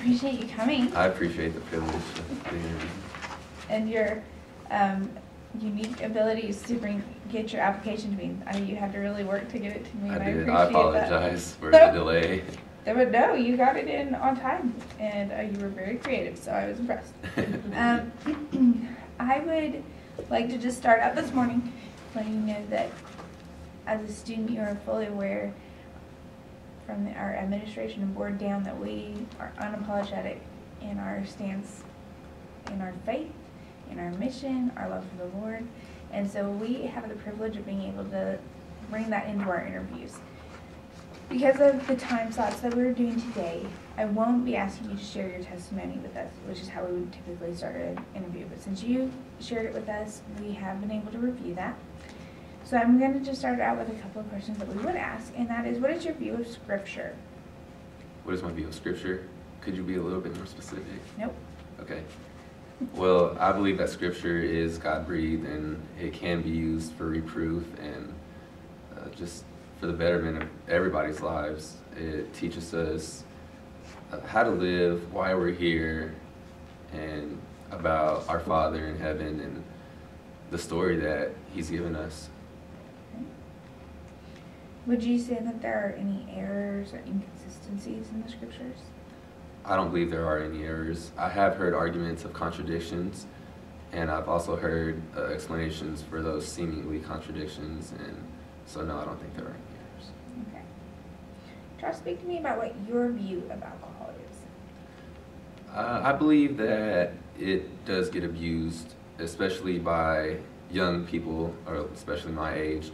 appreciate you coming. I appreciate the privilege of being here. And your unique abilities to get your application to me. You had to really work to get it to me. I and did. I I appreciate apologize for the delay. But no, you got it in on time, and you were very creative, so I was impressed. I would like to just start out this morning letting you know that as a student you are fully aware from our administration and board down that we are unapologetic in our stance, in our faith, in our mission, our love for the Lord. And so we have the privilege of being able to bring that into our interviews. Because of the time slots that we're doing today, I won't be asking you to share your testimony with us, which is how we would typically start an interview. But since you shared it with us, we have been able to review that. So I'm going to just start out with a couple of questions that we would ask, and that is, what is your view of Scripture? What is my view of Scripture? Could you be a little bit more specific? Nope. Okay. Well, I believe that Scripture is God-breathed, and it can be used for reproof and just for the betterment of everybody's lives. It teaches us how to live, why we're here, and about our Father in heaven and the story that He's given us. Would you say that there are any errors or inconsistencies in the Scriptures? I don't believe there are any errors. I have heard arguments of contradictions, and I've also heard explanations for those seemingly contradictions, and so no, I don't think there are any errors. Okay. Charles, speak to me about what your view of alcohol is. I believe that it does get abused, especially by young people, or especially my age.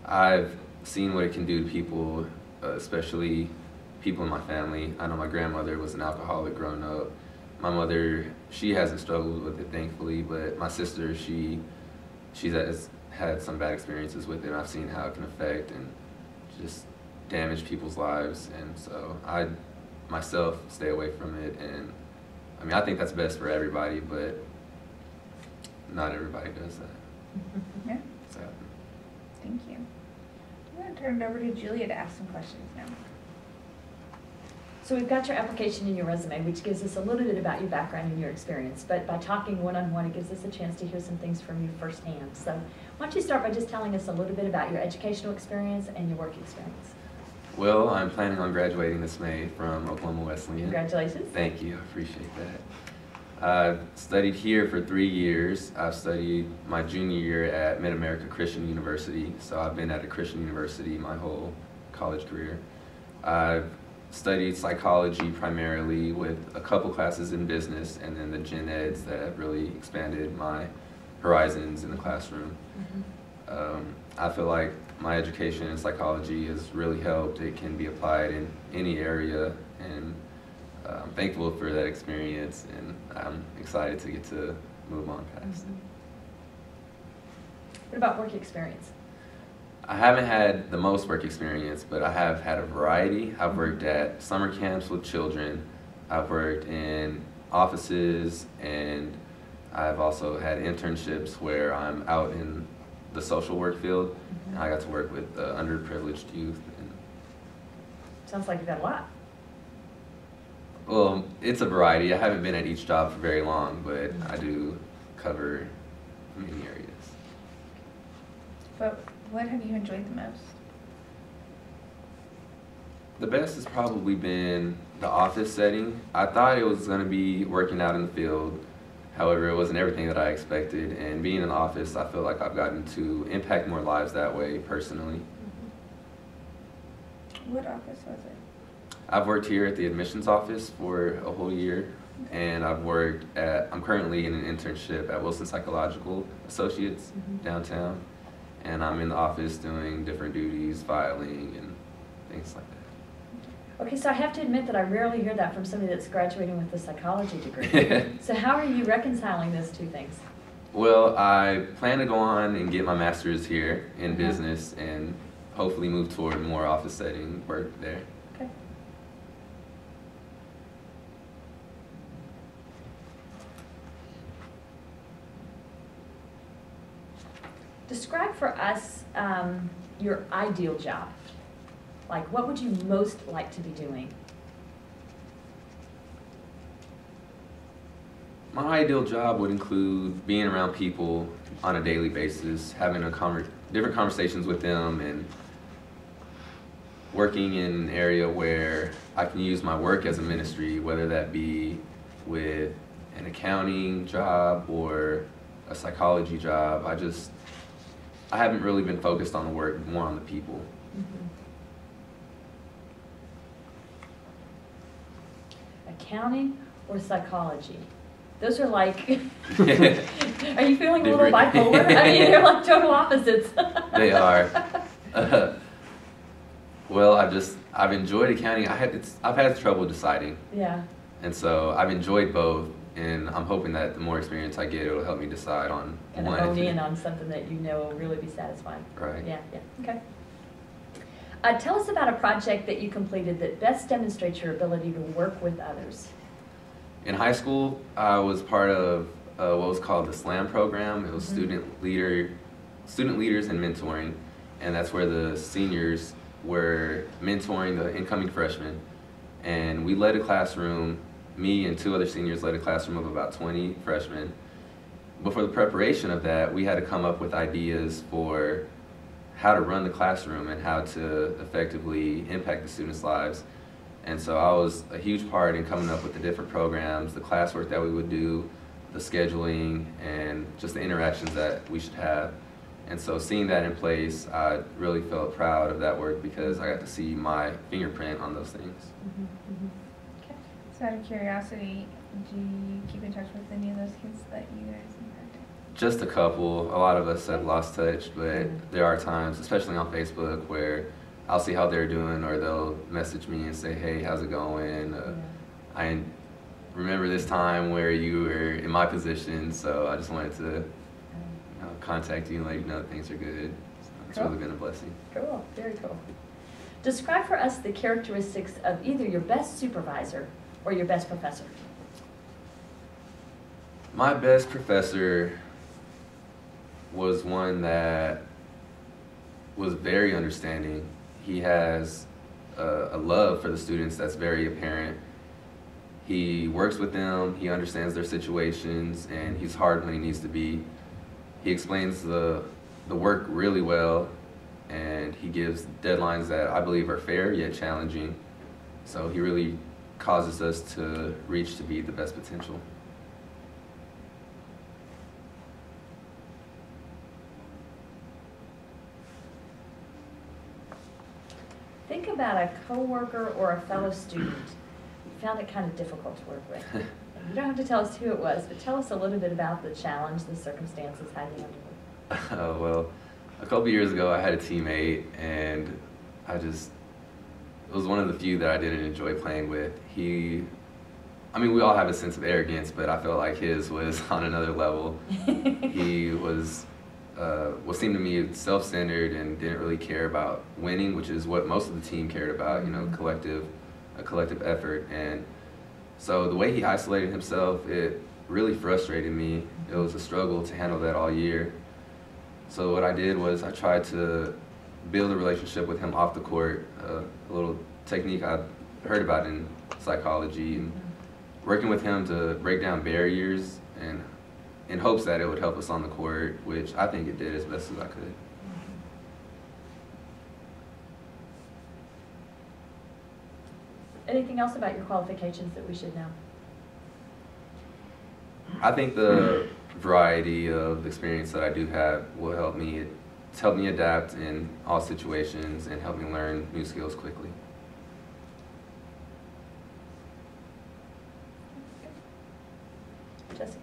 I've seen what it can do to people, especially people in my family. I know my grandmother was an alcoholic growing up. My mother, she hasn't struggled with it, thankfully, but my sister, she's had some bad experiences with it, and I've seen how it can affect and just damage people's lives. And so I myself stay away from it, and I mean, I think that's best for everybody, but not everybody does that. Yeah. So. Thank you. I'm going to turn it over to Julia to ask some questions now. So we've got your application and your resume, which gives us a little bit about your background and your experience, but by talking one-on-one, it gives us a chance to hear some things from you firsthand. So why don't you start by just telling us a little bit about your educational experience and your work experience. Well, I'm planning on graduating this May from Oklahoma Wesleyan. Congratulations. Thank you, I appreciate that. I've studied here for 3 years. I've studied my junior year at Mid-America Christian University, so I've been at a Christian university my whole college career. I've studied psychology primarily with a couple classes in business, and then the gen eds that have really expanded my horizons in the classroom. I feel like my education in psychology has really helped. It can be applied in any area, and I'm thankful for that experience, and I'm excited to get to move on past it. What about work experience? I haven't had the most work experience, but I have had a variety. I've worked at summer camps with children. I've worked in offices, and I've also had internships where I'm out in the social work field, and I got to work with underprivileged youth. And Sounds like you've got a lot. well, it's a variety. I haven't been at each job for very long, but I do cover many areas. But what have you enjoyed the most? The best has probably been the office setting. I thought it was going to be working out in the field. However, it wasn't everything that I expected. And being in the office, I feel like I've gotten to impact more lives that way personally. What office was it? I've worked here at the admissions office for a whole year. And I'm currently in an internship at Wilson Psychological Associates downtown. And I'm in the office doing different duties, filing, and things like that. Okay, so I have to admit that I rarely hear that from somebody that's graduating with a psychology degree. So how are you reconciling those two things? Well, I plan to go on and get my master's here in business and hopefully move toward more office setting work there. Okay. Describe for us your ideal job. Like, what would you most like to be doing? My ideal job would include being around people on a daily basis, having different conversations with them, and working in an area where I can use my work as a ministry, whether that be with an accounting job or a psychology job. I haven't really been focused on the work, more on the people. Accounting or psychology? Those are like, are you feeling a little Different. bipolar? I mean, they're like total opposites. They are. Well, I've enjoyed accounting. I've had trouble deciding, Yeah. and so I've enjoyed both. And I'm hoping that the more experience I get, it'll help me decide on Kind of one. hone in on something that you know will really be satisfying. Right. Yeah, okay. Tell us about a project that you completed that best demonstrates your ability to work with others. In high school, I was part of what was called the SLAM program. It was Mm-hmm. student leaders and mentoring, and that's where the seniors were mentoring the incoming freshmen. And we led a classroom. Me and two other seniors led a classroom of about 20 freshmen. But for the preparation of that, we had to come up with ideas for how to run the classroom and how to effectively impact the students' lives. And so I was a huge part in coming up with the different programs, the classwork that we would do, the scheduling, and just the interactions that we should have. And so seeing that in place, I really felt proud of that work because I got to see my fingerprint on those things. Okay. So out of curiosity, do you keep in touch with any of those kids that you guys impacted? Just a couple. A lot of us have lost touch, but there are times, especially on Facebook, where I'll see how they're doing, or they'll message me and say, "Hey, how's it going? I remember this time where you were in my position, so I just wanted to contact you and let you know that things are good." So it's Cool. really been a blessing. Cool, very cool. Describe for us the characteristics of either your best supervisor or your best professor. My best professor was one that was very understanding. He has a love for the students that's very apparent. He works with them, he understands their situations, and he's hard when he needs to be. He explains the work really well, and he gives deadlines that I believe are fair yet challenging. So he really causes us to reach to be the best potential. Think about a coworker or a fellow student you found it kind of difficult to work with. You don't have to tell us who it was, but tell us a little bit about the challenge, the circumstances, how you handled it. Well, a couple years ago I had a teammate, and it was one of the few that I didn't enjoy playing with. We all have a sense of arrogance, but I felt like his was on another level. He was what seemed to me self-centered and didn't really care about winning, which is what most of the team cared about, a collective effort. And so the way he isolated himself, it really frustrated me. It was a struggle to handle that all year. So what I did was I tried to build a relationship with him off the court, a little technique I heard about in psychology, and working with him to break down barriers, and in hopes that it would help us on the court, which I think it did as best as I could. Anything else about your qualifications that we should know? I think the variety of experience that I do have will help me. It's helped me adapt in all situations and help me learn new skills quickly. Jessica?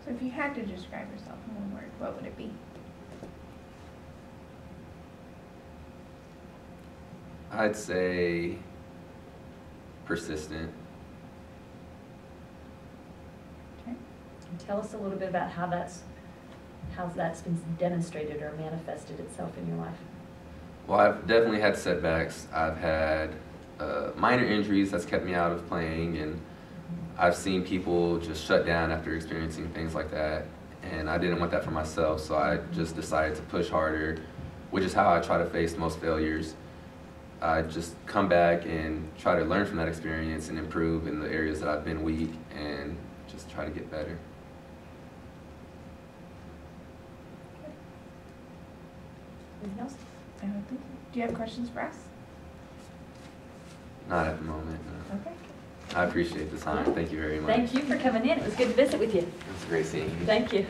So if you had to describe yourself in one word, what would it be? I'd say persistent. Okay. And tell us a little bit about how that's been demonstrated or manifested itself in your life. Well, I've definitely had setbacks. I've had minor injuries that's kept me out of playing, and I've seen people just shut down after experiencing things like that, and I didn't want that for myself, so I just decided to push harder, which is how I try to face most failures. I just come back and try to learn from that experience and improve in the areas that I've been weak, and just try to get better. Anything else? I don't think so. Do you have questions for us? Not at the moment. No. Okay. I appreciate the time. Thank you very much. Thank you for coming in. It was good to visit with you. It's great seeing you. Thank you.